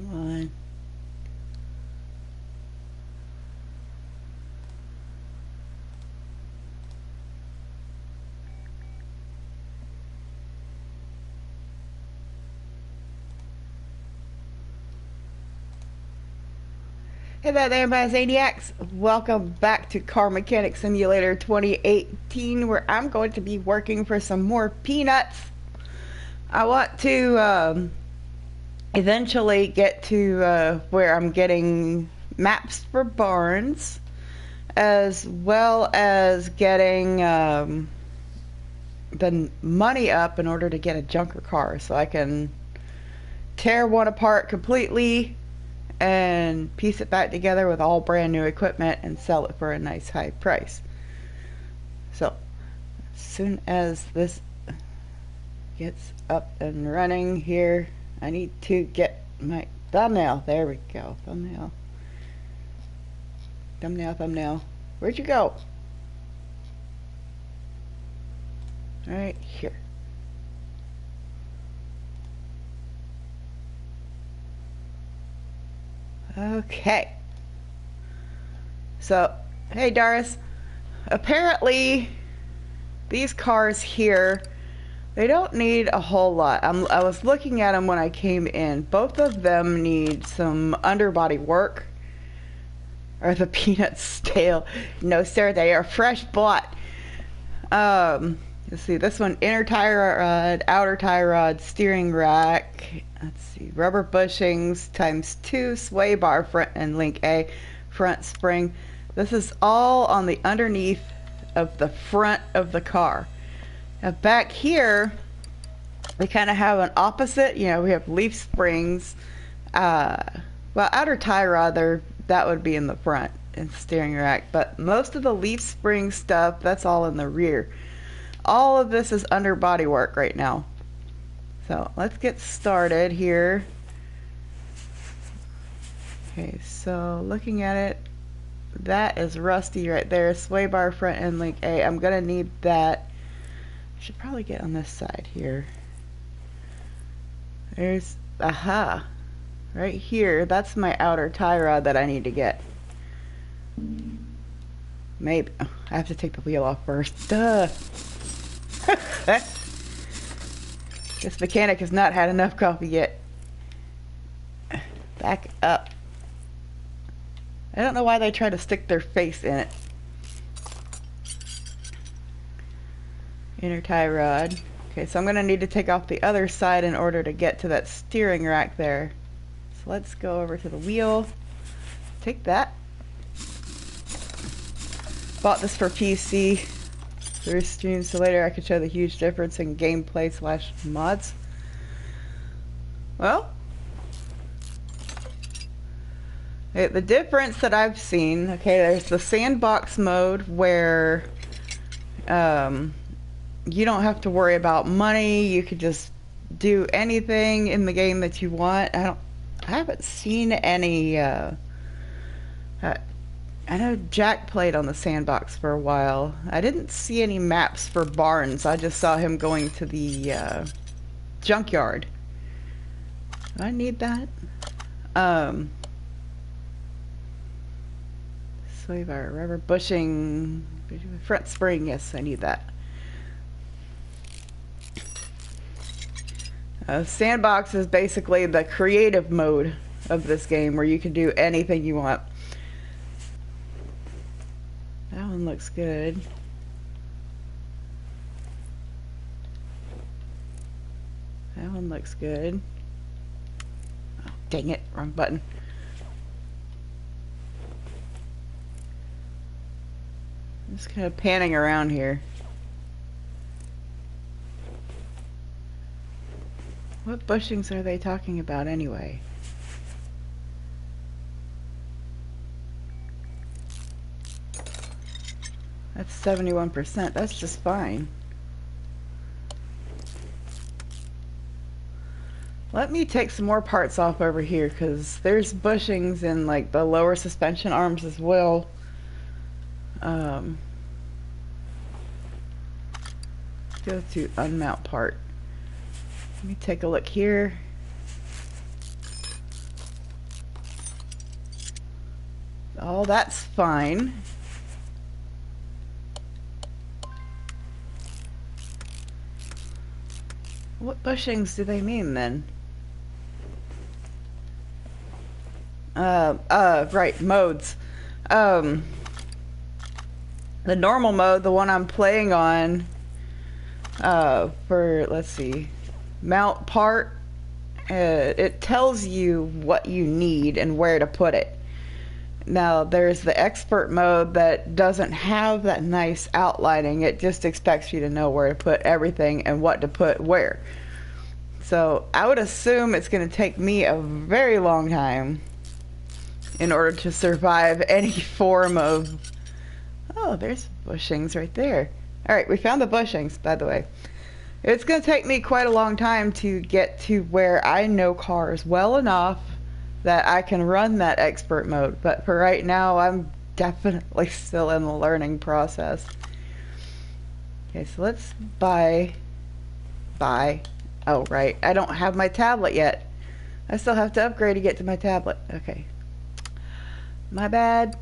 Come on. Hey there, my Zaniacs. Welcome back to Car Mechanic Simulator 2018, where I'm going to be working for some more peanuts. I want to eventually get to where I'm getting maps for barns, as well as getting the money up in order to get a junker car, so I can tear one apart completely and piece it back together with all brand new equipment and sell it for a nice high price. So as soon as this gets up and running here, I need to get my thumbnail. There we go. Thumbnail. Where'd you go? Right here. Okay. So, hey Doris. Apparently, these cars here, they don't need a whole lot. I was looking at them when I came in. Both of them need some underbody work. Are the peanuts stale? No, sir, they are fresh bought. Let's see, this one, inner tie rod, outer tie rod, steering rack. Let's see, rubber bushings ×2, sway bar front and link A, front spring. This is all on the underneath of the front of the car. Now back here, we kind of have an opposite. You know, we have leaf springs. Well, outer tie rod, that would be in the front and steering rack. But most of the leaf spring stuff, that's all in the rear. All of this is underbody work right now. So let's get started here. Okay, so looking at it, that is rusty right there. Sway bar front end link A. I'm gonna need that. I should probably get on this side here. There's, aha, right here. That's my outer tie rod that I need to get. Maybe I have to take the wheel off first. Duh. This mechanic has not had enough coffee yet. Back up. I don't know why they try to stick their face in it. Inner tie rod. Okay, so I'm going to need to take off the other side in order to get to that steering rack there. So let's go over to the wheel. Take that. Bought this for PC. Through stream, so later I could show the huge difference in gameplay / mods. Well, the difference that I've seen, okay, there's the sandbox mode where you don't have to worry about money. You could just do anything in the game that you want. I haven't seen any I know Jack played on the sandbox for a while. I didn't see any maps for barns. I just saw him going to the junkyard. Do I need that? Sway bar, rubber bushing, front spring. Yes, I need that. Sandbox is basically the creative mode of this game where you can do anything you want. That one looks good. That one looks good. Oh, dang it, wrong button. I'm just kind of panning around here. What bushings are they talking about anyway? That's 71%. That's just fine. Let me take some more parts off over here, because there's bushings in like the lower suspension arms as well. Go to unmount part. Let me take a look here. all that's fine. What bushings do they mean then? Right, modes. The normal mode, the one I'm playing on, for, let's see, mount part, it tells you what you need and where to put it. Now, there's the expert mode that doesn't have that nice outlining. It just expects you to know where to put everything and what to put where. So, I would assume it's going to take me a very long time in order to survive any form of... Oh, there's bushings right there. Alright, we found the bushings, by the way. It's going to take me quite a long time to get to where I know cars well enough that I can run that expert mode. But for right now, I'm definitely still in the learning process. Okay, so let's buy... Oh, right. I don't have my tablet yet. I still have to upgrade to get to my tablet. Okay. My bad.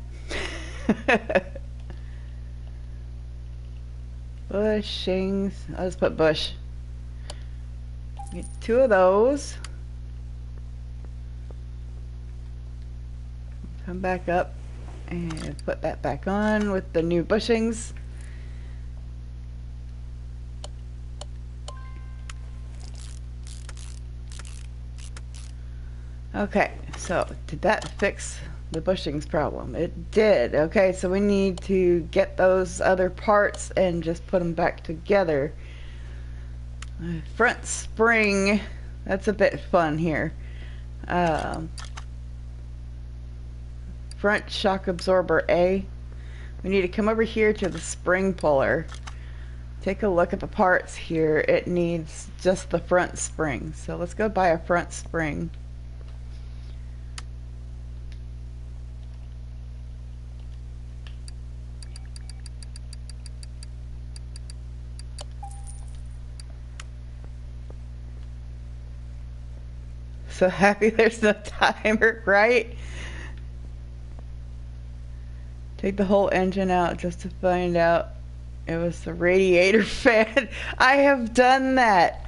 Bushings. I'll just put bush. Get 2 of those. Come back up and put that back on with the new bushings. Okay, so did that fix the bushings problem? It did. Okay, so we need to get those other parts and just put them back together. Front spring, that's a bit fun here. Front shock absorber A. We need to come over here to the spring puller. Take a look at the parts here. It needs just the front spring. So let's go buy a front spring. So happy there's no timer, right? Take the whole engine out just to find out it was the radiator fan. I have done that.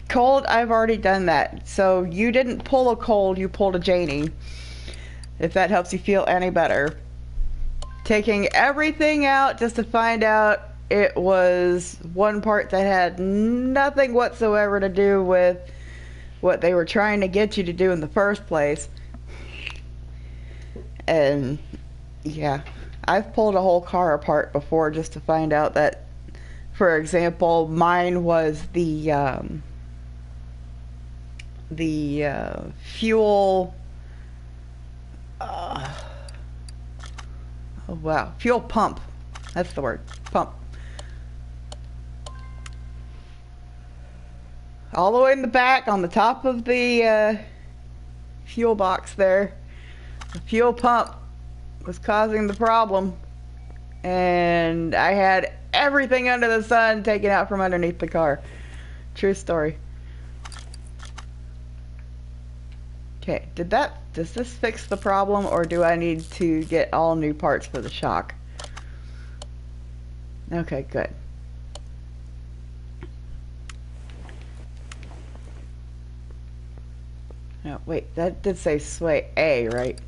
Cold, I've already done that. So you didn't pull a cold, you pulled a Janie. If that helps you feel any better. Taking everything out just to find out it was one part that had nothing whatsoever to do with what they were trying to get you to do in the first place. And yeah, I've pulled a whole car apart before just to find out that, for example, mine was the fuel oh wow, fuel pump, that's the word, pump. All the way in the back on the top of the fuel box there, the fuel pump was causing the problem, and I had everything under the sun taken out from underneath the car. True story. Okay, does this fix the problem, or do I need to get all new parts for the shock? Okay, good. No, wait, that did say sway A, right?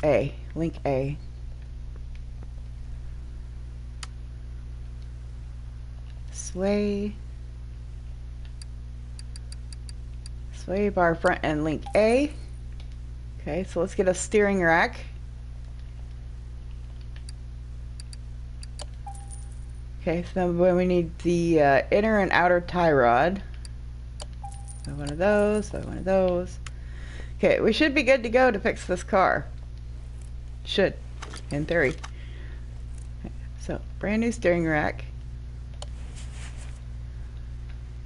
A, link A. Sway bar front end link A. Okay, so let's get a steering rack. Okay, so then we need the inner and outer tie rod. So one of those, so one of those. Okay, we should be good to go to fix this car. Should, in theory. Okay, so, brand new steering rack.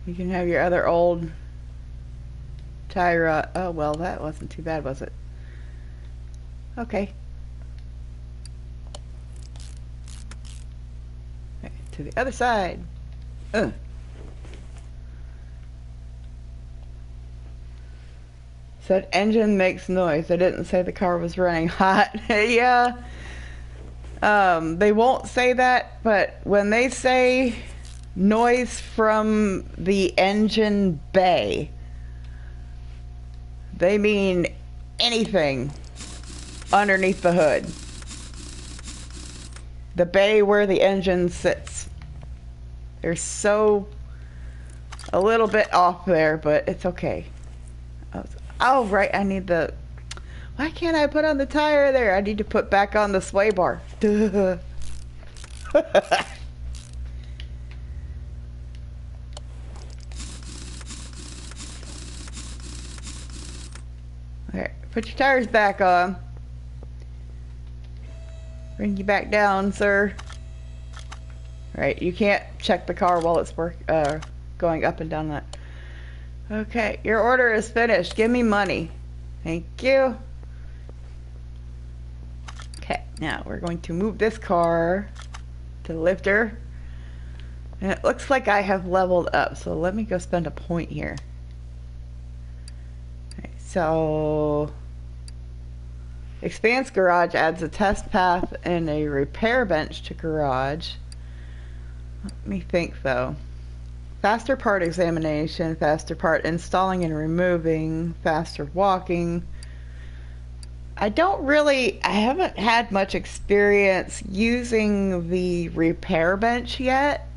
You can have your other old tie rod. Oh, well, that wasn't too bad, was it? Okay. Okay, to the other side. Said engine makes noise. They didn't say the car was running hot. Yeah. They won't say that, but when they say noise from the engine bay, they mean anything underneath the hood. The bay where the engine sits. They're so a little bit off there, but it's okay. Oh, right, I need the... Why can't I put on the tire there? I need to put back on the sway bar. Duh. Alright, put your tires back on. Bring you back down, sir. Alright, you can't check the car while it's going up and down that. Okay, your order is finished. Give me money. Thank you. Okay, now we're going to move this car to the lifter. And it looks like I have leveled up, so let me go spend a point here. Okay, so expands garage, adds a test path and a repair bench to garage. Let me think though. Faster part examination, faster part installing and removing, faster walking. I haven't had much experience using the repair bench yet,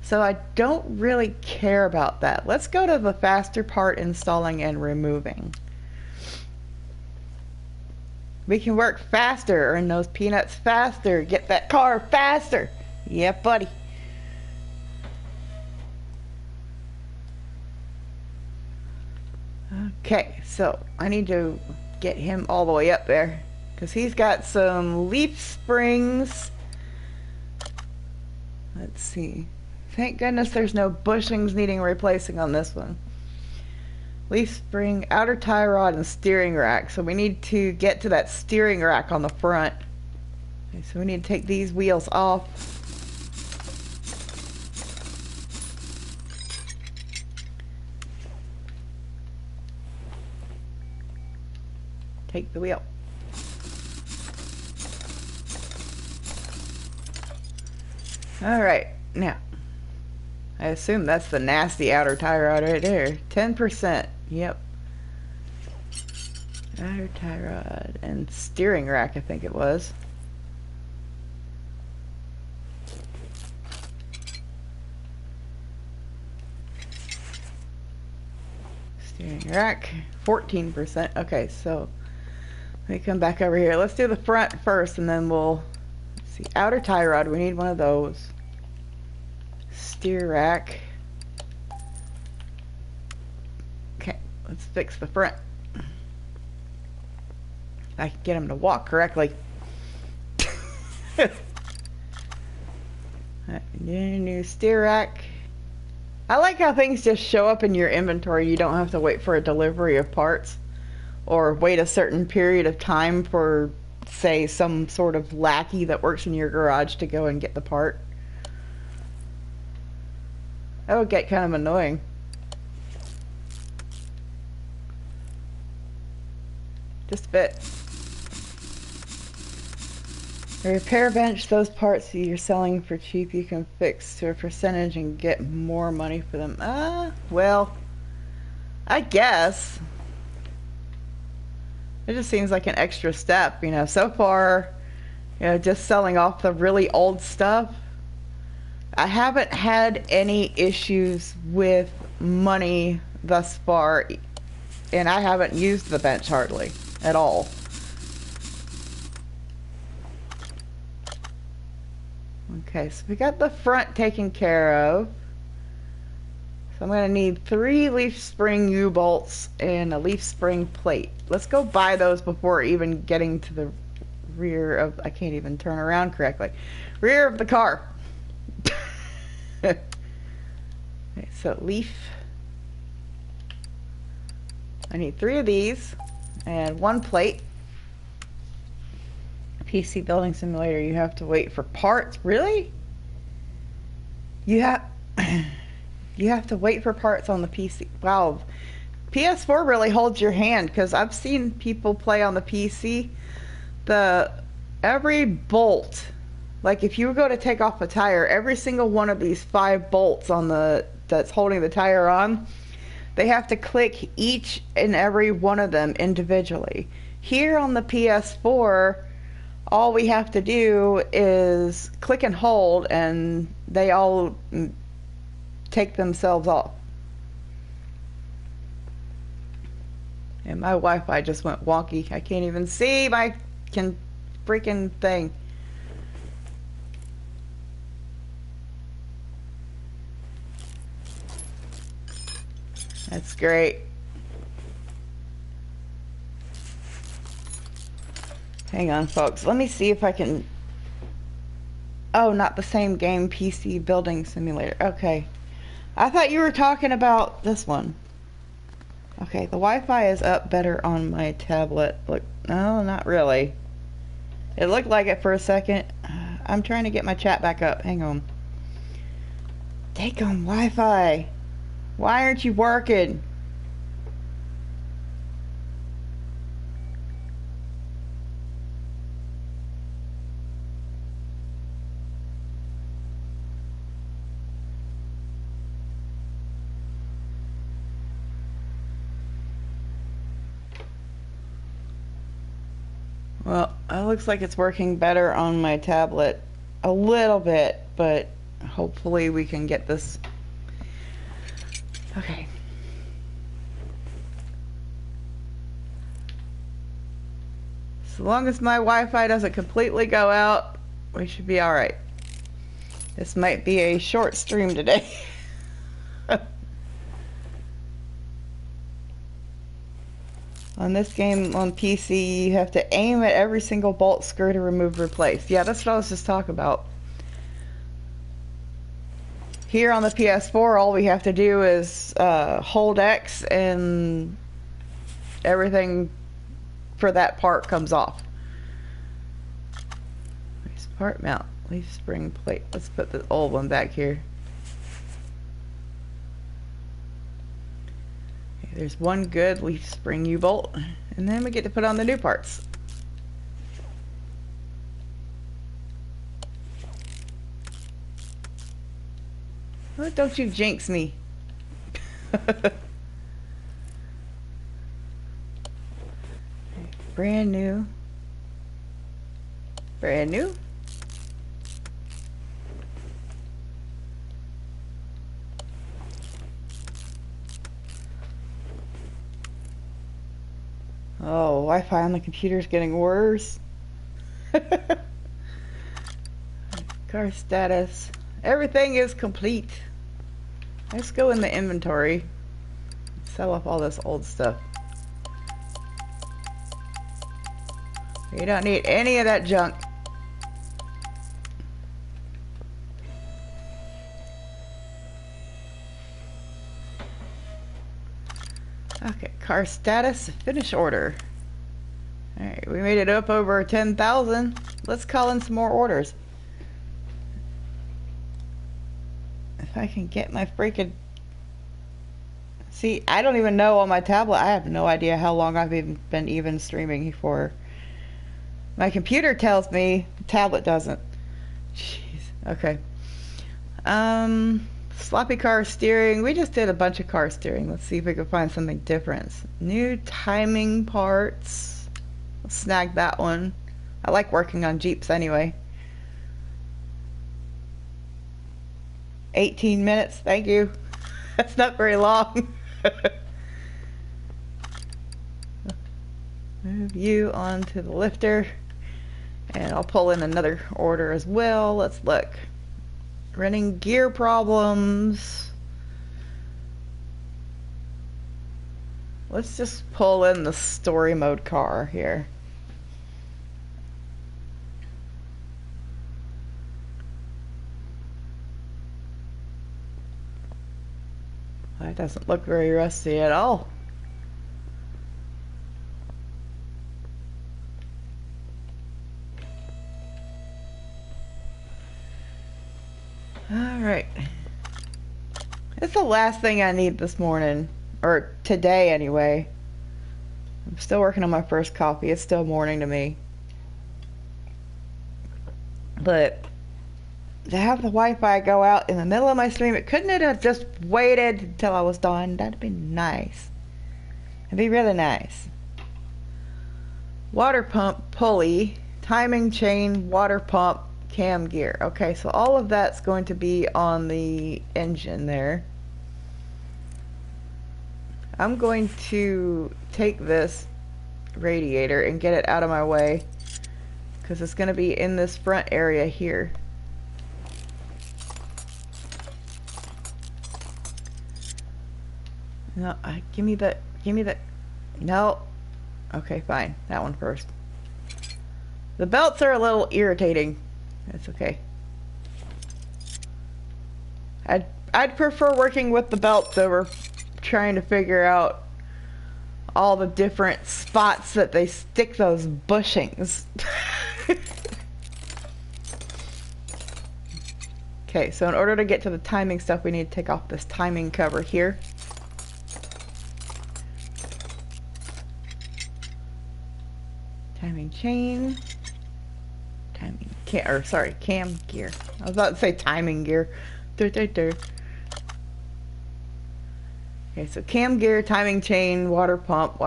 so I don't really care about that. Let's go to the faster part installing and removing. We can work faster, earn those peanuts faster, get that car faster. Yeah, buddy. Okay, so I need to get him all the way up there because he's got some leaf springs. Let's see. Thank goodness there's no bushings needing replacing on this one. Leaf spring, outer tie rod, and steering rack. So we need to get to that steering rack on the front. Okay, so we need to take these wheels off. Take the wheel. Alright, now I assume that's the nasty outer tie rod right there. 10%. Yep. Outer tie rod and steering rack, I think it was. Steering rack, 14%. Okay, so let me come back over here. Let's do the front first and then we'll see. Outer tie rod, we need one of those. Steer rack. Okay, let's fix the front. I can get him to walk correctly. New steer rack. I like how things just show up in your inventory. You don't have to wait for a delivery of parts or wait a certain period of time for, say, some sort of lackey that works in your garage to go and get the part. That would get kind of annoying. Just a bit. The repair bench, those parts that you're selling for cheap you can fix to a percentage and get more money for them. Well, I guess. It just seems like an extra step, you know. So far, you know, just selling off the really old stuff, I haven't had any issues with money thus far, and I haven't used the bench hardly at all. Okay, so we got the front taken care of. So I'm going to need 3 leaf spring U-bolts and a leaf spring plate. Let's go buy those before even getting to the rear of... I can't even turn around correctly. Rear of the car. Okay, so leaf. I need 3 of these and 1 plate. PC Building Simulator, you have to wait for parts. Really? You have to wait for parts on the PC. Wow. PS4 really holds your hand because I've seen people play on the PC. The every bolt, like if you go to take off a tire, every single one of these 5 bolts on the that's holding the tire on, they have to click each and every one of them individually. Here on the PS4, all we have to do is click and hold, and they all take themselves off. And my Wi-Fi just went wonky. I can't even see my freaking thing. That's great. Hang on, folks. Let me see if I can... Oh, not the same game, PC Building Simulator. Okay. I thought you were talking about this one. Okay, the Wi-Fi is up better on my tablet. Look, no, not really. It looked like it for a second. I'm trying to get my chat back up. Hang on. Take on Wi-Fi. Why aren't you working? Well, it looks like it's working better on my tablet a little bit, but hopefully we can get this. Okay. So long as my Wi-Fi doesn't completely go out, we should be alright. This might be a short stream today. On this game on PC, you have to aim at every single bolt, screw to remove, replace. Yeah, that's what I was just talking about. Here on the PS4, all we have to do is hold X and everything for that part comes off. Nice part mount, leaf spring plate. Let's put the old one back here. There's one good leaf spring U-bolt, and then we get to put on the new parts. Oh, don't you jinx me. Brand new. Brand new. Oh, Wi-Fi on the computer is getting worse. Car status. Everything is complete. Let's go in the inventory. Sell off all this old stuff. You don't need any of that junk. Okay, car status, finish order. Alright, we made it up over 10,000. Let's call in some more orders. If I can get my freaking... See, I don't even know on my tablet. I have no idea how long I've been streaming for. My computer tells me, the tablet doesn't. Jeez. Okay. Sloppy car steering. We just did a bunch of car steering. Let's see if we can find something different. New timing parts. Let's snag that one. I like working on Jeeps anyway. 18 minutes. Thank you. That's not very long. Move you onto the lifter. And I'll pull in another order as well. Let's look. Running gear problems. Let's just pull in the story mode car here. That doesn't look very rusty at all. Alright. It's the last thing I need this morning. Or today anyway. I'm still working on my first coffee. It's still morning to me. But to have the Wi-Fi go out in the middle of my stream, it couldn't it have just waited until I was done? That'd be nice. It'd be really nice. Water pump, pulley, timing chain, water pump, cam gear. Okay, so all of that's going to be on the engine there. I'm going to take this radiator and get it out of my way because it's going to be in this front area here. No, give me the, no. Okay, fine. That one first. The belts are a little irritating. That's okay. I'd prefer working with the belts over trying to figure out all the different spots that they stick those bushings. Okay, so in order to get to the timing stuff, we need to take off this timing cover here. Timing chain. Cam gear. I was about to say timing gear. Okay, so cam gear, timing chain, water pump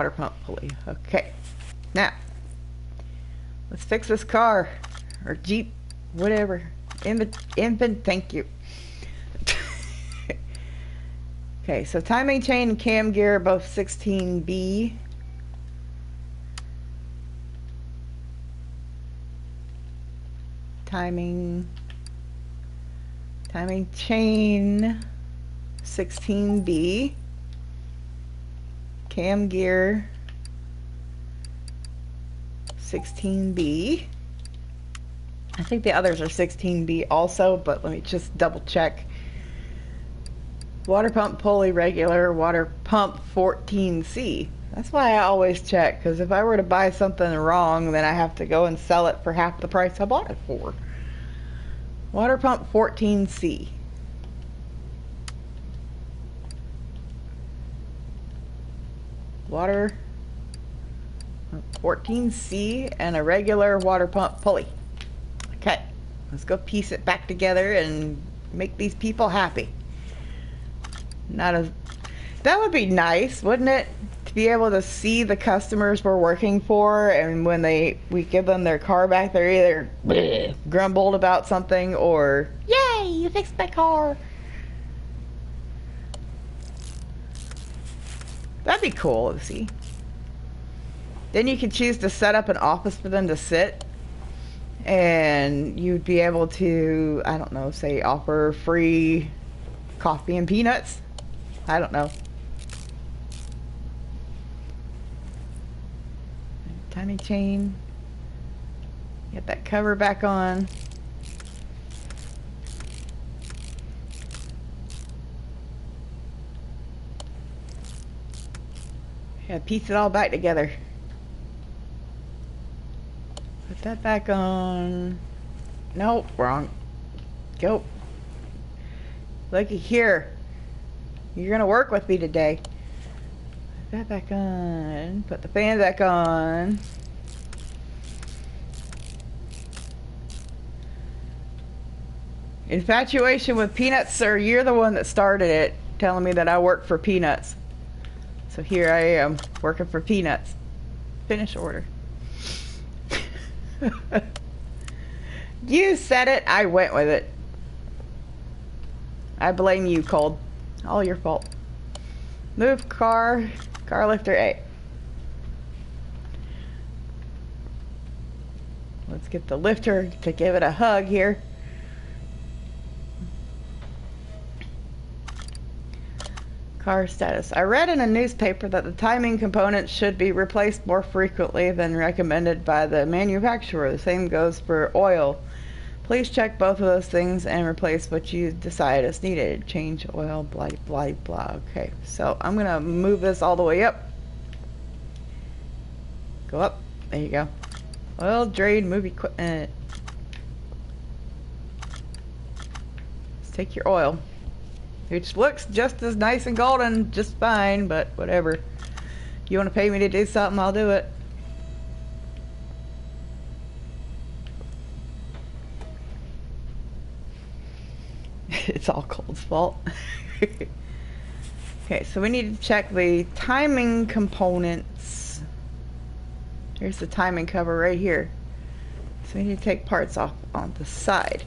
pulley. Okay, now let's fix this car or Jeep, whatever. Infant, thank you. Okay, so timing chain and cam gear are both 16B. Timing chain 16B, cam gear 16B. I think the others are 16B also, but let me just double check. Water pump pulley regular, water pump 14C. That's why I always check, because if I were to buy something wrong, then I have to go and sell it for half the price I bought it for. Water pump 14C. Water 14C and a regular water pump pulley. Okay, let's go piece it back together and make these people happy. That would be nice, wouldn't it? To be able to see the customers we're working for, and when we give them their car back, they're either bleh, grumbled about something or yay, you fixed my car. That'd be cool to see. Then you could choose to set up an office for them to sit, and you'd be able to, I don't know, say offer free coffee and peanuts. I don't know. Timing chain. Get that cover back on. Yeah, piece it all back together. Put that back on. Nope, wrong. Go. Looky here. You're gonna work with me today. Put that back on. Put the fan back on. Infatuation with peanuts, sir. You're the one that started it, telling me that I work for peanuts. So here I am, working for peanuts. Finish order. You said it, I went with it. I blame you, Cold. All your fault. Move car lifter A. Let's get the lifter to give it a hug here. Car status. I read in a newspaper that the timing components should be replaced more frequently than recommended by the manufacturer. The same goes for oil. Please check both of those things and replace what you decide is needed. Change oil, blah, blah, blah. Okay, so I'm going to move this all the way up. Go up. There you go. Oil, drain, move equipment. Let's take your oil. which looks just as nice and golden, just fine, but whatever. You want to pay me to do something, I'll do it. It's all Cold's fault. Okay, so we need to check the timing components. Here's the timing cover right here. So we need to take parts off on the side.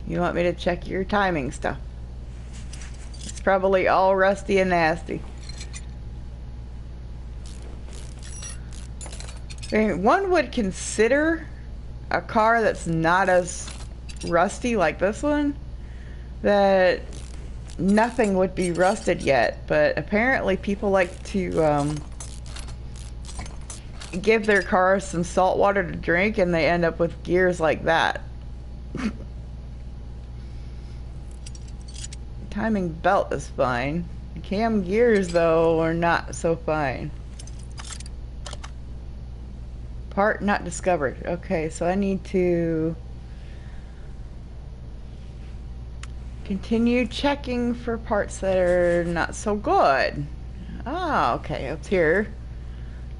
You want me to check your timing stuff? It's probably all rusty and nasty. I mean, one would consider a car that's not as rusty like this one, that nothing would be rusted yet, but apparently people like to give their cars some salt water to drink and they end up with gears like that. Timing belt is fine. The cam gears though are not so fine. Part not discovered. Okay, so I need to continue checking for parts that are not so good. Ah, okay, up here.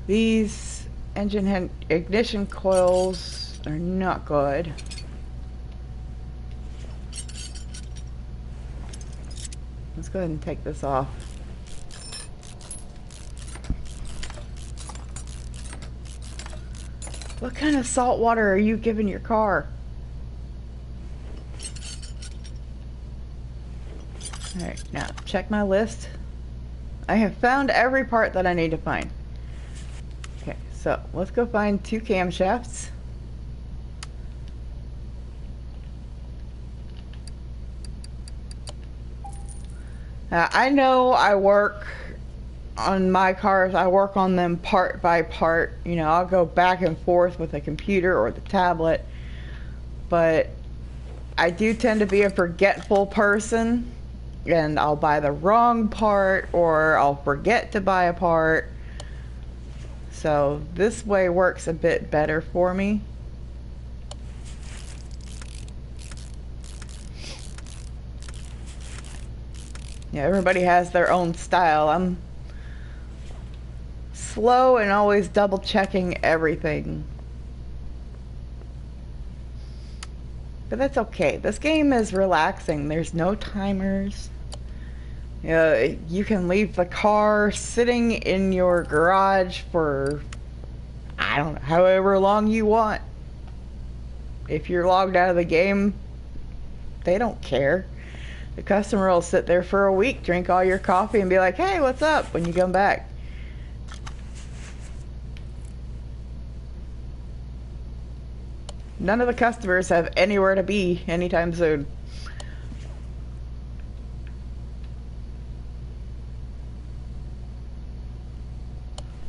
These engine ignition coils are not good. Let's go ahead and take this off. What kind of salt water are you giving your car? Alright, now check my list. I have found every part that I need to find. Okay, so let's go find 2 camshafts. I know I work on my cars, I work on them part by part. You know, I'll go back and forth with the computer or the tablet, but I do tend to be a forgetful person, and I'll buy the wrong part or I'll forget to buy a part. So this way works a bit better for me. Yeah, everybody has their own style. I'm slow and always double checking everything. But that's okay. This game is relaxing. There's no timers. You can leave the car sitting in your garage for, I don't know, however long you want. If you're logged out of the game, they don't care. The customer will sit there for a week, drink all your coffee, and be like, hey, what's up, when you come back. None of the customers have anywhere to be anytime soon.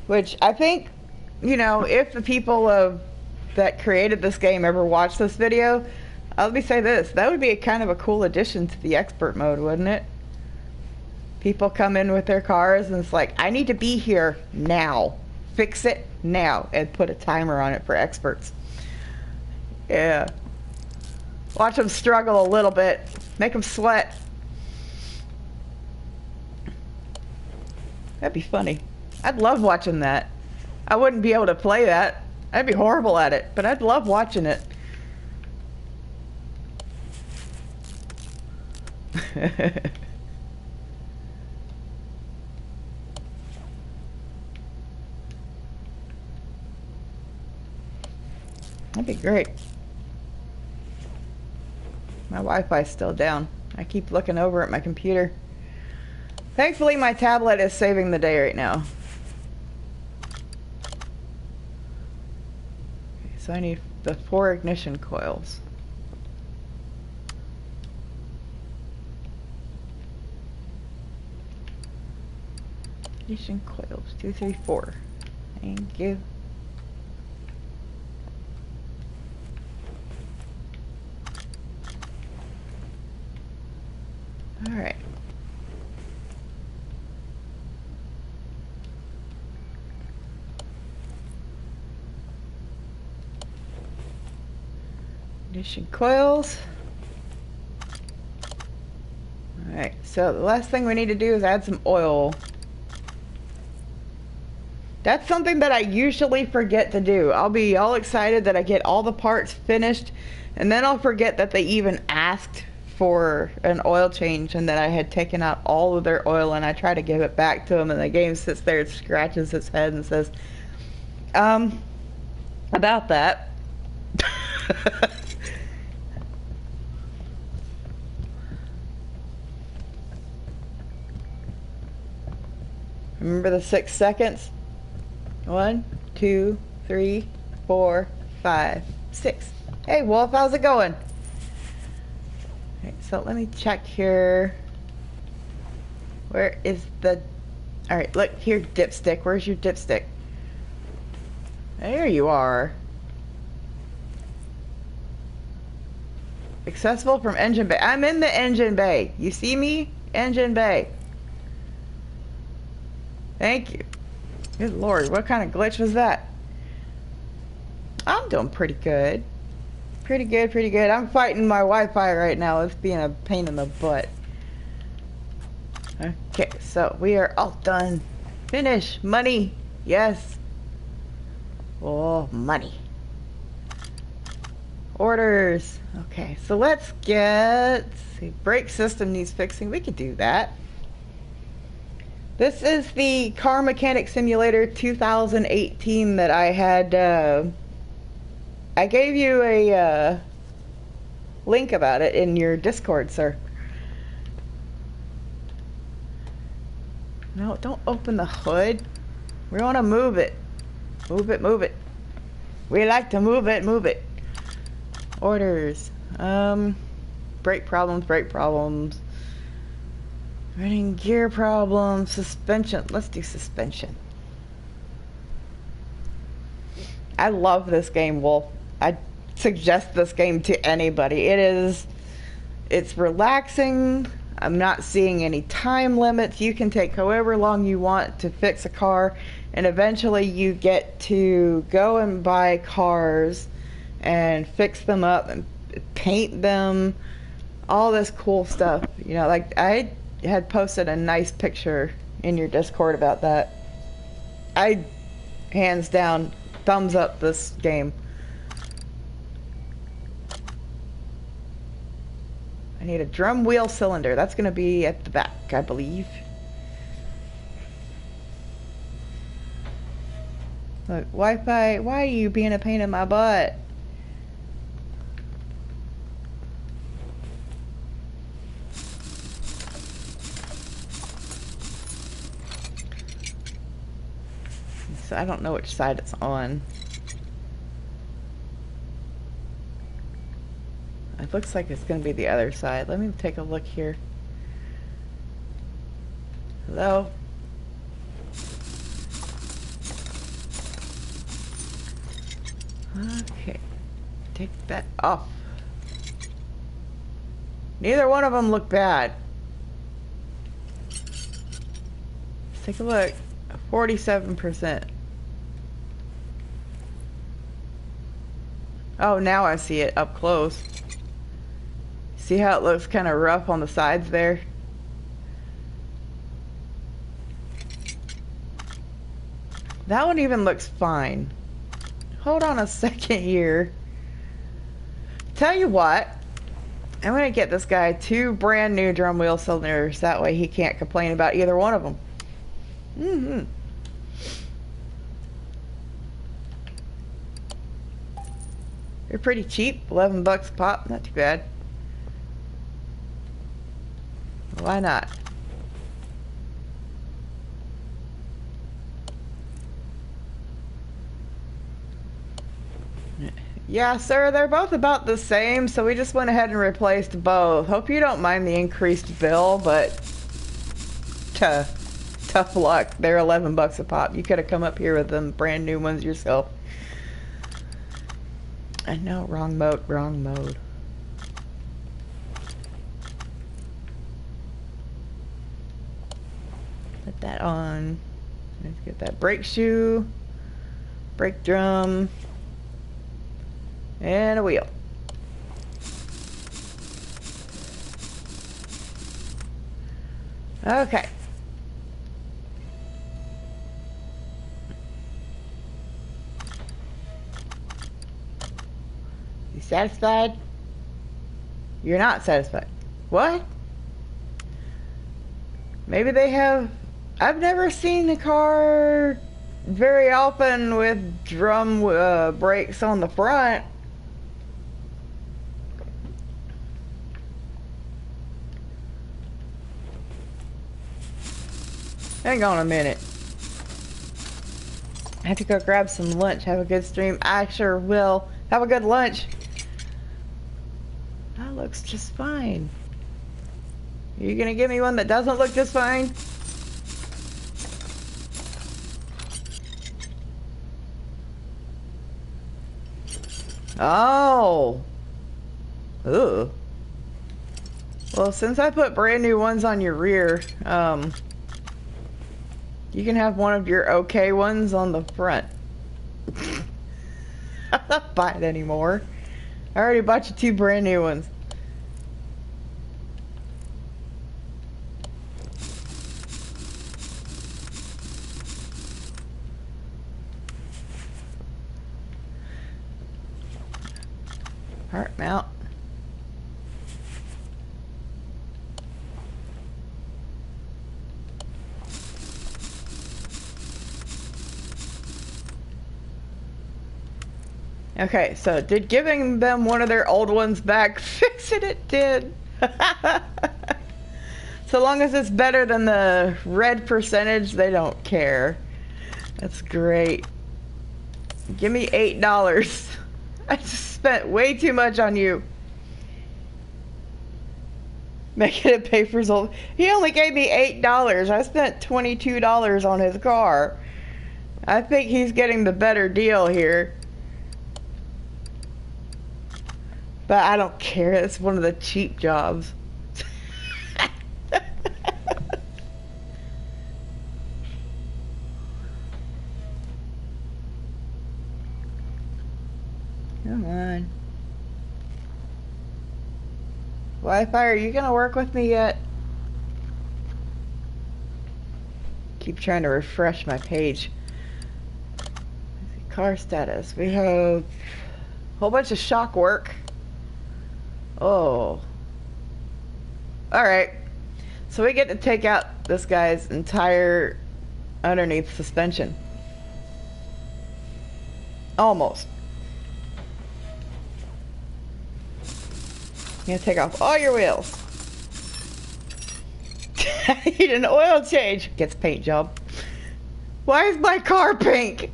Which I think, you know, if the people that created this game ever watch this video, let me say this, that would be kind of a cool addition to the expert mode, wouldn't it? People come in with their cars and it's like, I need to be here now. Fix it now, and put a timer on it for experts. Yeah. Watch them struggle a little bit. Make them sweat. That'd be funny. I'd love watching that. I wouldn't be able to play that. I'd be horrible at it, but I'd love watching it. That'd be great. My Wi-Fi's still down. I keep looking over at my computer. Thankfully, my tablet is saving the day right now. Okay, so I need the 4 ignition coils. Ignition coils, 2, 3, 4. Thank you. All right. Ignition coils. Alright, so the last thing we need to do is add some oil. That's something that I usually forget to do. I'll be all excited that I get all the parts finished, and then I'll forget that they even asked for an oil change and that I had taken out all of their oil, and I try to give it back to them, and the game sits there and scratches its head and says, about that. Remember the 6 seconds? 1, 2, 3, 4, 5, 6. Hey, Wolf, how's it going? Alright, so let me check here. Where is the... Alright, look here, dipstick. Where's your dipstick? There you are. Accessible from engine bay. I'm in the engine bay. You see me? Engine bay. Thank you. Good lord, what kind of glitch was that? I'm doing pretty good. Pretty good, pretty good. I'm fighting my Wi-Fi right now. It's being a pain in the butt. Okay, so we are all done. Finish. Money. Yes. Oh, money. Orders. Okay, so let's get... Let's see, brake system needs fixing. We could do that. This is the Car Mechanic Simulator 2018 that I had, I gave you a link about it in your Discord, sir. No, don't open the hood. We want to move it. Move it, move it. We like to move it, move it. Orders. Brake problems, brake problems. Running gear problems, suspension. Let's do suspension. I love this game, Wolf. I suggest this game to anybody. It's relaxing. I'm not seeing any time limits. You can take however long you want to fix a car, and eventually you get to go and buy cars and fix them up and paint them. All this cool stuff. You know, like I had posted a nice picture in your Discord about that. I hands down thumbs up this game. I need a drum wheel cylinder. That's gonna be at the back, I believe. Look, Wi-Fi, why are you being a pain in my butt? So I don't know which side it's on. It looks like it's going to be the other side. Let me take a look here. Hello? Okay. Take that off. Neither one of them look bad. Let's take a look. 47%. Oh, now I see it up close. See how it looks kind of rough on the sides there? That one even looks fine. Hold on a second here. Tell you what, I'm gonna get this guy 2 brand new drum wheel cylinders. That way he can't complain about either one of them. They're pretty cheap, 11 bucks a pop, not too bad. Why not? Yeah, sir, they're both about the same, so we just went ahead and replaced both. Hope you don't mind the increased bill, but tough luck. They're 11 bucks a pop. You could have come up here with them brand new ones yourself. I know, wrong mode, wrong mode. Put that on. Let's get that brake shoe, brake drum, and a wheel. Okay. You satisfied? You're not satisfied. What? Maybe they have... I've never seen a car very often with drum brakes on the front. Hang on a minute. I have to go grab some lunch. Have a good stream. I sure will. Have a good lunch. That looks just fine. Are you gonna give me one that doesn't look just fine? Oh. Ugh. Well, since I put brand new ones on your rear, you can have one of your okay ones on the front. I'm not buying anymore. I already bought you 2 brand new ones. Heart mount. Okay, so did giving them one of their old ones back fix it? It did. So long as it's better than the red percentage, they don't care. That's great. Give me $8. I just spent way too much on you. Making it pay for his old... He only gave me $8. I spent $22 on his car. I think he's getting the better deal here. But I don't care. It's one of the cheap jobs. Come on. Wi-Fi, are you gonna work with me yet? Keep trying to refresh my page. Car status. We have a whole bunch of shock work. Oh. Alright. So we get to take out this guy's entire underneath suspension. Almost. You're gonna take off all your wheels. I need an oil change. Gets paint job. Why is my car pink?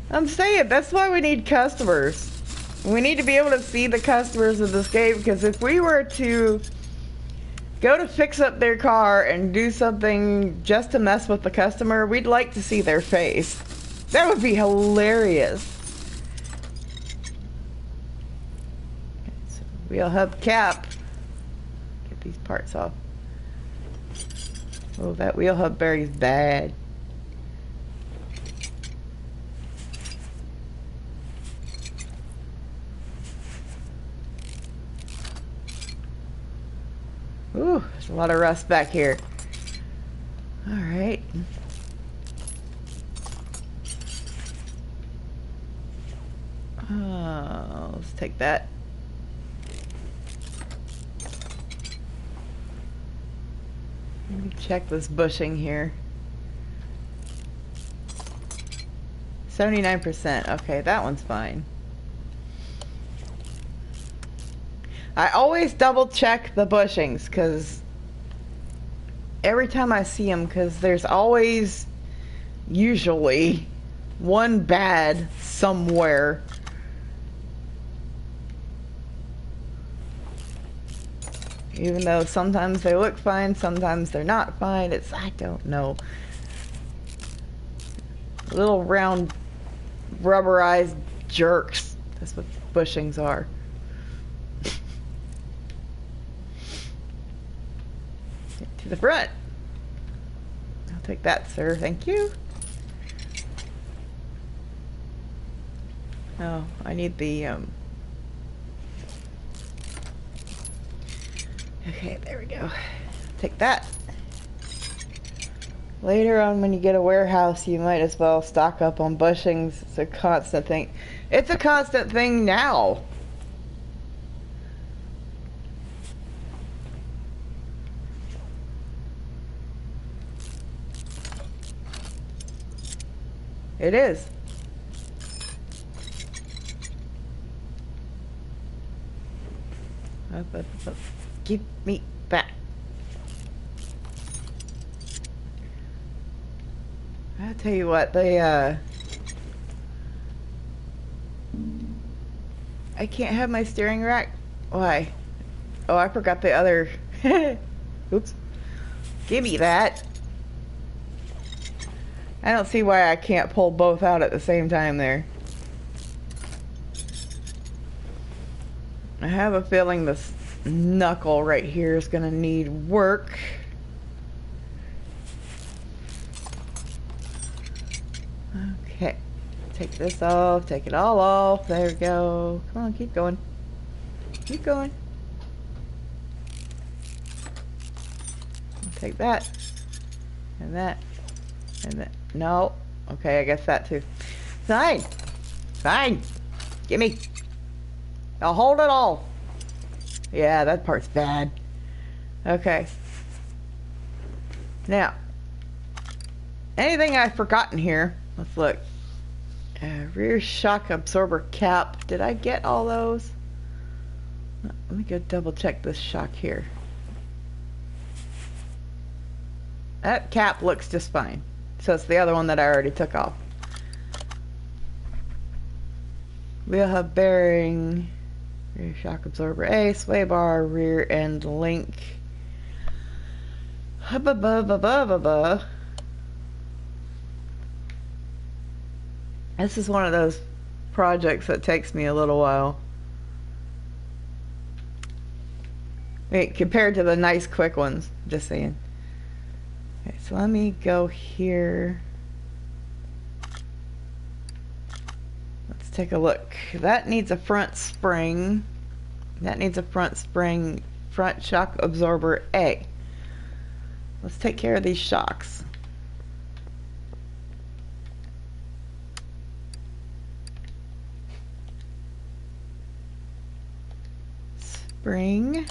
I'm saying, that's why we need customers. We need to be able to see the customers of this game, because if we were to go to fix up their car and do something just to mess with the customer, we'd like to see their face. That would be hilarious. Okay, so wheel hub cap. Get these parts off. Oh, that wheel hub bearing's bad. Ooh, there's a lot of rust back here. Alright. Let's take that. Let me check this bushing here. 79%. Okay, that one's fine. I always double check the bushings because every time I see them, because there's always usually one bad somewhere. Even though sometimes they look fine, sometimes they're not fine. It's, I don't know. Little round rubberized jerks. That's what bushings are. Get to the front. I'll take that, sir. Thank you. Oh, I need the, okay, there we go. Take that. Later on, when you get a warehouse, you might as well stock up on bushings. It's a constant thing. It's a constant thing now. It is. Up. Give me back. I'll tell you what, I can't have my steering rack. Why? Oh, I forgot the other. Oops. Give me that. I don't see why I can't pull both out at the same time there. I have a feeling this knuckle right here is gonna need work. Okay. Take this off, take it all off. There we go. Come on, keep going. Keep going. Take that. And that. And that. No. Okay, I guess that too. Fine. Fine. Gimme. I'll hold it all. Yeah, that part's bad. Okay. Now. Anything I've forgotten here? Let's look. Rear shock absorber cap. Did I get all those? Let me go double check this shock here. That cap looks just fine. So it's the other one that I already took off. Wheel hub bearing. Rear shock absorber A. Sway bar. Rear end link. Hubba bubba bubba bubba. This is one of those projects that takes me a little while. Wait, compared to the nice quick ones, just saying. Okay, so let me go here. Let's take a look. That needs a front spring. That needs a front spring, front shock absorber A. Let's take care of these shocks. Spring,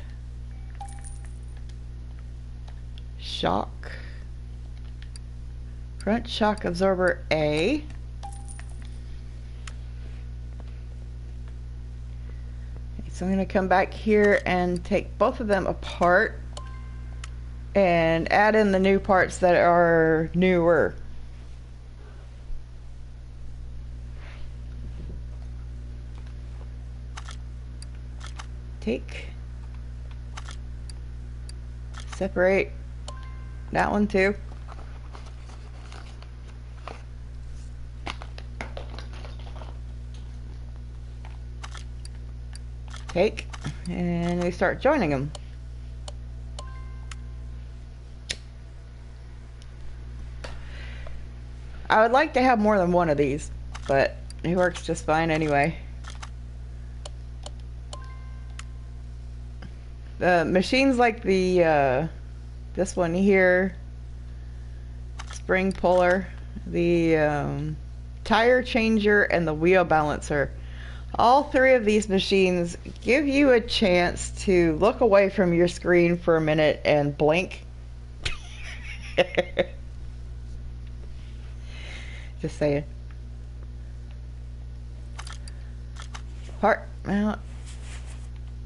shock, front shock absorber A. Okay, so I'm going to come back here and take both of them apart and add in the new parts that are newer. Take, separate that one too. Take, and we start joining them. I would like to have more than one of these, but it works just fine anyway. The machines like the this one here, spring puller, the tire changer, and the wheel balancer. All three of these machines give you a chance to look away from your screen for a minute and blink. Just saying. Part mount.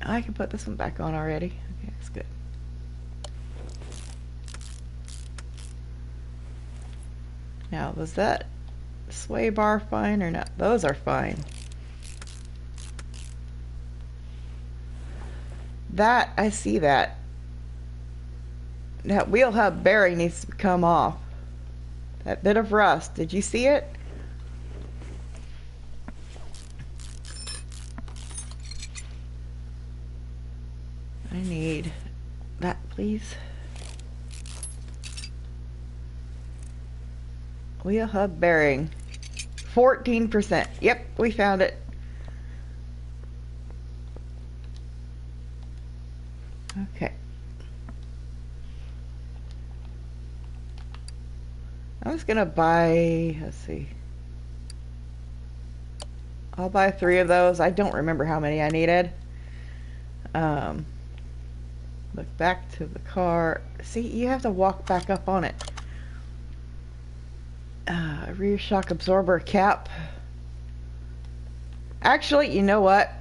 I can put this one back on already. Okay, that's good. Now, was that sway bar fine or not? Those are fine. That, I see that. That wheel hub bearing needs to come off. That bit of rust, did you see it? I need that, please. Wheel hub bearing. 14%. Yep, we found it. Okay. I was gonna buy, let's see. I'll buy 3 of those. I don't remember how many I needed. Um, look back to the car. See, you have to walk back up on it. Rear shock absorber cap. Actually, you know what?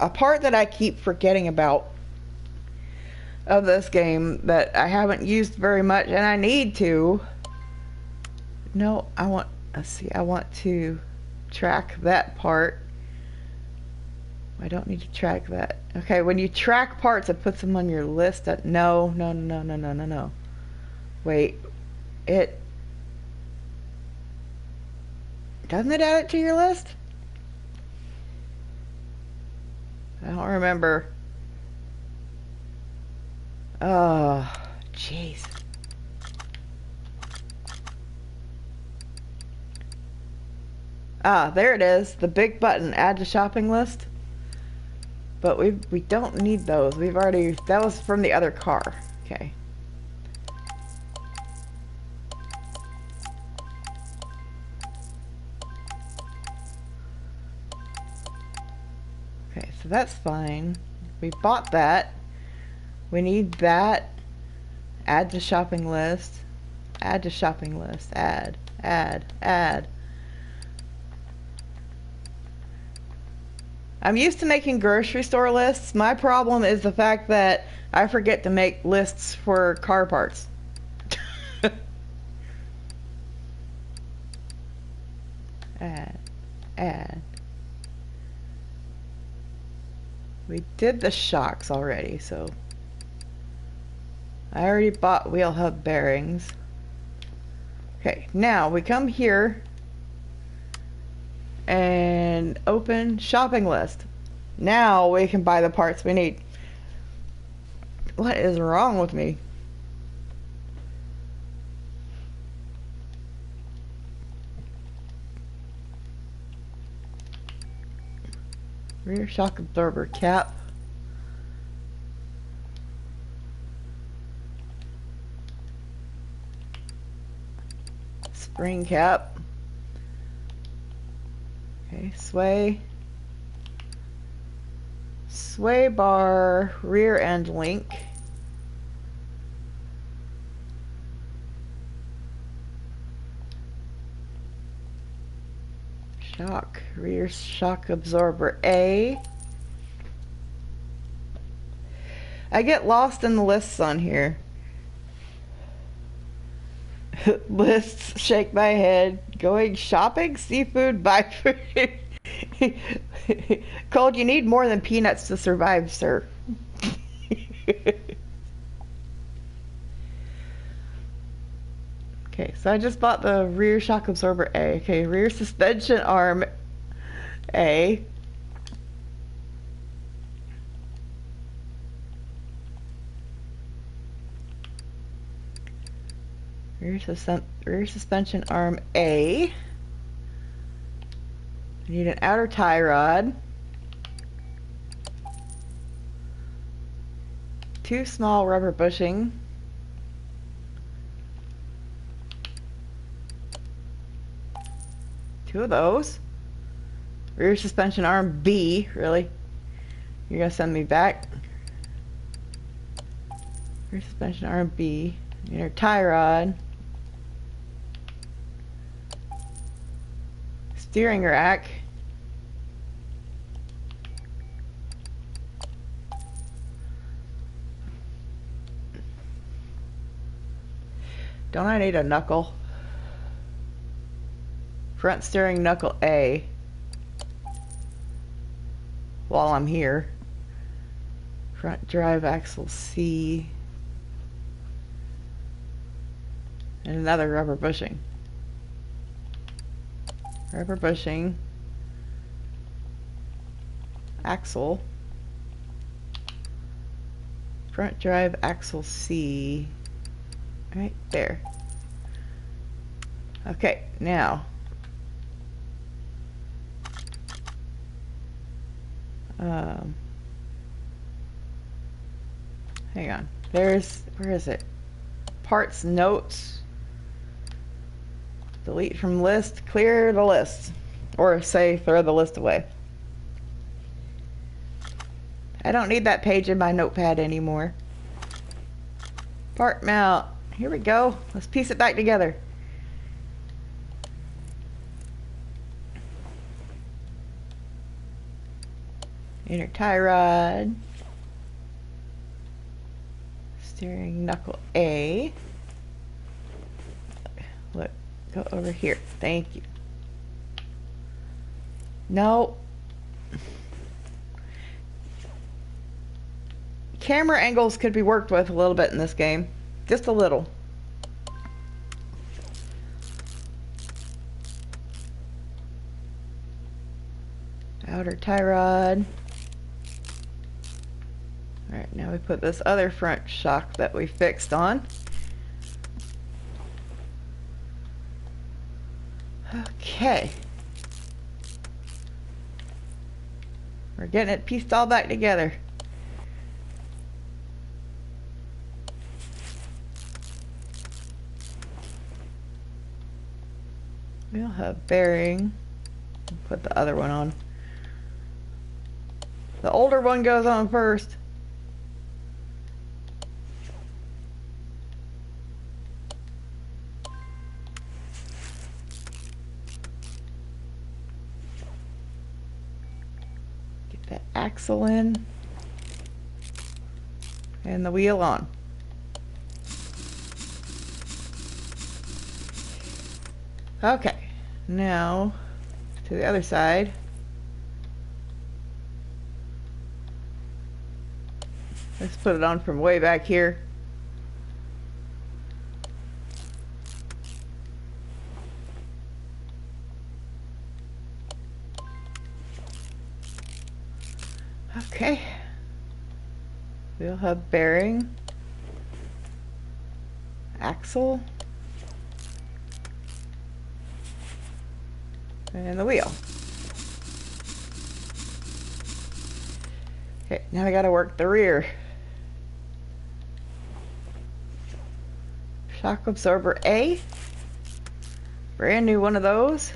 A part that I keep forgetting about of this game that I haven't used very much, and I need to. No, let's see, I want to track that part. I don't need to track that. Okay, when you track parts, it puts them on your list. No. Wait, doesn't it add it to your list? I don't remember. Oh, jeez. Ah, there it is. The big button, add to shopping list. But we don't need those. We've already, that was from the other car. Okay. Okay, so that's fine. We bought that. We need that. Add to shopping list. Add to shopping list. Add. I'm used to making grocery store lists. My problem is the fact that I forget to make lists for car parts. Add. We did the shocks already, so I already bought wheel hub bearings. Okay, now we come here and open shopping list. Now we can buy the parts we need. What is wrong with me? Rear shock absorber cap. Spring cap. Okay, sway bar, rear end link. Shock, rear shock absorber A. I get lost in the lists on here. Lists, shake my head. Going shopping, seafood, buy food. Cold, you need more than peanuts to survive, sir. Okay, so I just bought the rear shock absorber A. Okay, rear suspension arm A. Rear suspension arm A. I need an outer tie rod. 2 small rubber bushing. Two of those. Rear suspension arm B. Really? You're gonna send me back? Rear suspension arm B. Inner tie rod. Steering rack. Don't I need a knuckle? Front steering knuckle A. While I'm here. Front drive axle C. And another rubber bushing. Rubber bushing. Axle. Front drive axle C. Right there. Okay, now. Hang on. There's, where is it? Parts, notes. Delete from list, clear the list. Or say throw the list away. I don't need that page in my notepad anymore. Part mount. Here we go. Let's piece it back together. Inner tie rod. Steering knuckle A. Look, go over here. Thank you. No. Camera angles could be worked with a little bit in this game. Just a little. Outer tie rod. Alright, now we put this other front shock that we fixed on. Okay. We're getting it pieced all back together. We'll have bearing. Put the other one on. The older one goes on first. Get that axle in. And the wheel on. Okay, now to the other side. Let's put it on from way back here. Okay. We'll have bearing, axle, and the wheel. Okay, now I gotta work the rear. Shock absorber A. Brand new one of those.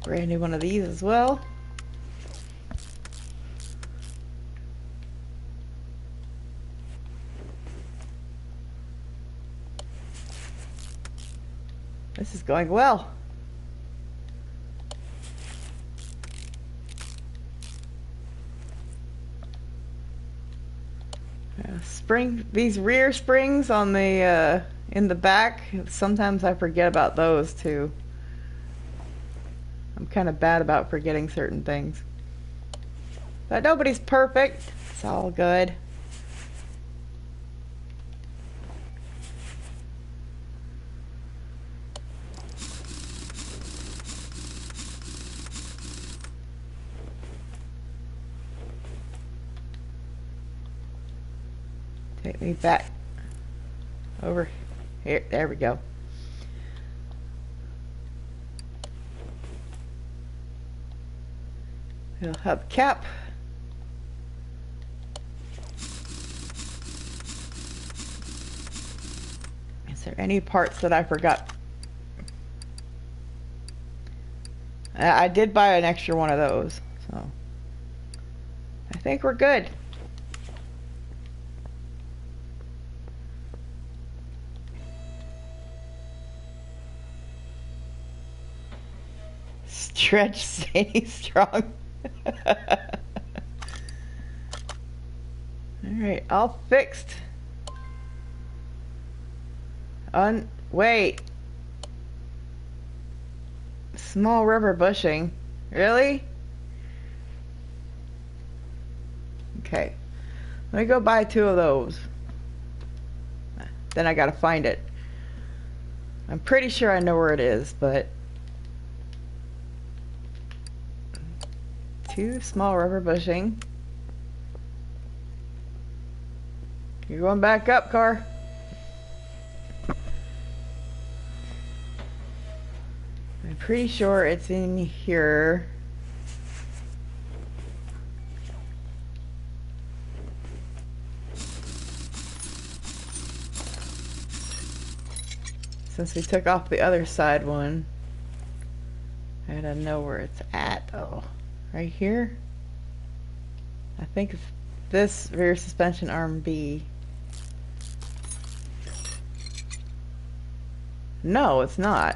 Brand new one of these as well. This is going well. These rear springs on the in the back, sometimes I forget about those too. I'm kind of bad about forgetting certain things. But nobody's perfect. It's all good. Take me back over here. There we go. We'll have cap. Is there any parts that I forgot? I did buy an extra one of those, so I think we're good. Stretch Zany strong. Alright, all fixed. Wait. Small rubber bushing. Really? Okay. Let me go buy 2 of those. Then I gotta find it. I'm pretty sure I know where it is, but 2 small rubber bushing. You're going back up, car. I'm pretty sure it's in here. Since we took off the other side one, I gotta know where it's at though. Right here? I think it's this rear suspension arm B. No, it's not.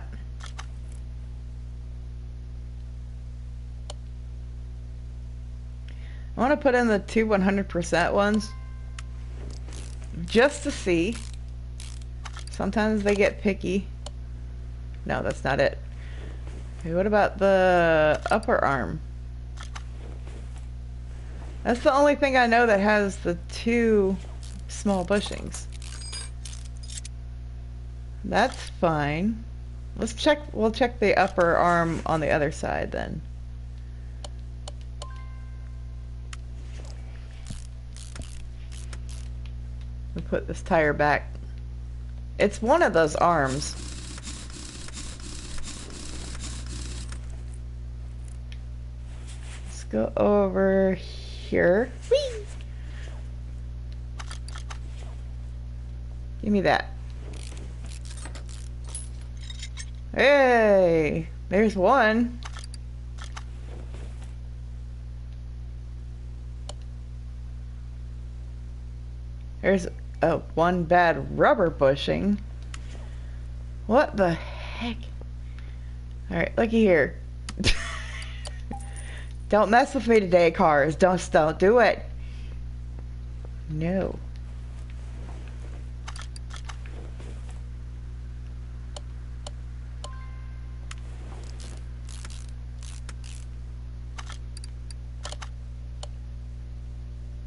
I want to put in the two 100% ones just to see. Sometimes they get picky. No, that's not it. Okay, what about the upper arm? That's the only thing I know that has the two small bushings. That's fine. Let's check, we'll check the upper arm on the other side then. We put this tire back. It's one of those arms. Let's go over here. Whee! Give me that. Hey, there's one. There's one bad rubber bushing. What the heck? Alright, looky here. Don't mess with me today, cars. Don't do it. No.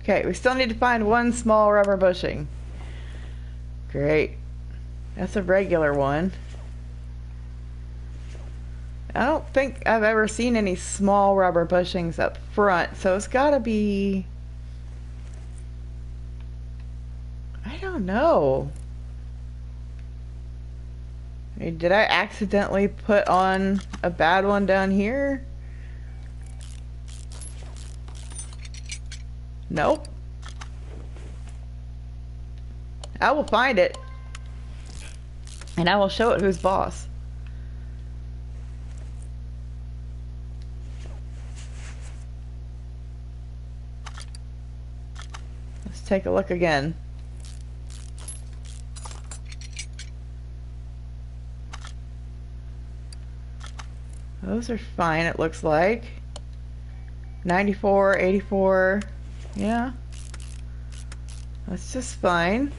Okay, we still need to find one small rubber bushing. Great. That's a regular one. I don't think I've ever seen any small rubber bushings up front, so it's gotta be... I don't know. I mean, did I accidentally put on a bad one down here? Nope. I will find it. And I will show it who's boss. Let's take a look again. Those are fine, it looks like. 94, 84. Yeah. That's just fine.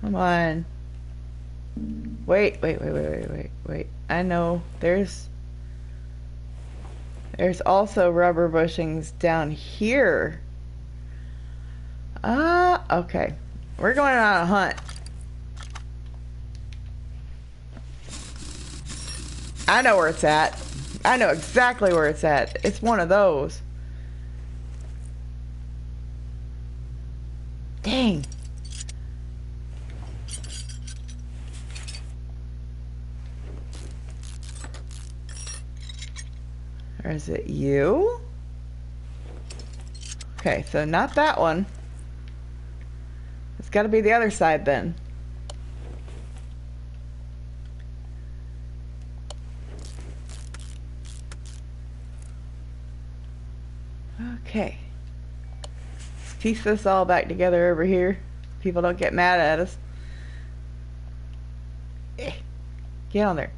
Come on. Wait. I know there's also rubber bushings down here. Okay. We're going on a hunt. I know where it's at. I know exactly where it's at. It's one of those. Dang. Or is it you? Okay, so not that one. It's got to be the other side then. Okay. Let's piece this all back together over here. People don't get mad at us. Get on there.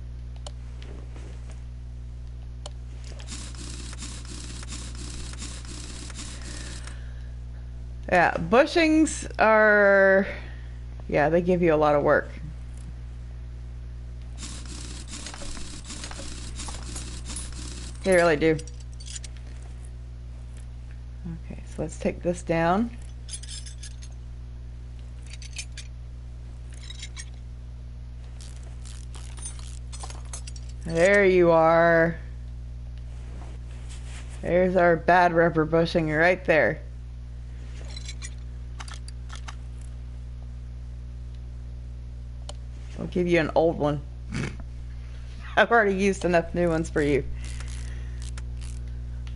Yeah, bushings are... Yeah, they give you a lot of work. They really do. Okay, so let's take this down. There you are. There's our bad rubber bushing right there. I'll give you an old one. I've already used enough new ones for you.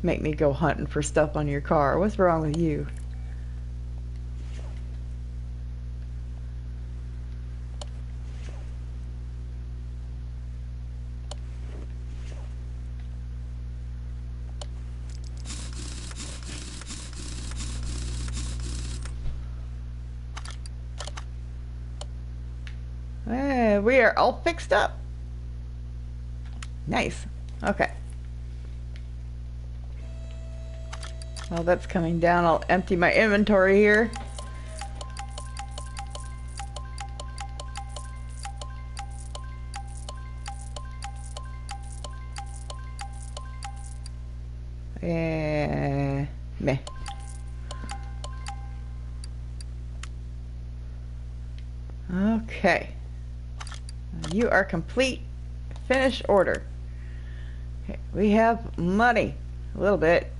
Make me go hunting for stuff on your car. What's wrong with you? And we are all fixed up. Nice. Okay. While that's coming down, I'll empty my inventory here. Meh. Okay. You are complete. Finish order. Okay. We have money. A little bit.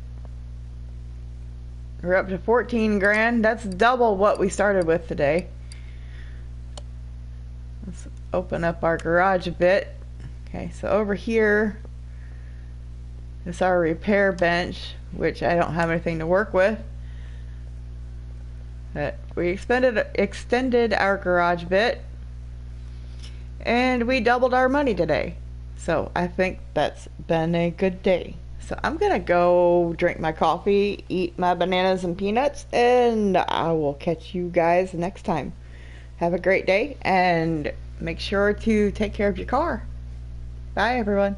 We're up to 14 grand. That's double what we started with today. Let's open up our garage a bit. Okay, so over here is our repair bench, which I don't have anything to work with. But we extended our garage bit, and we doubled our money today. So I think that's been a good day. So I'm gonna go drink my coffee, eat my bananas and peanuts, and I will catch you guys next time. Have a great day, and make sure to take care of your car. Bye, everyone.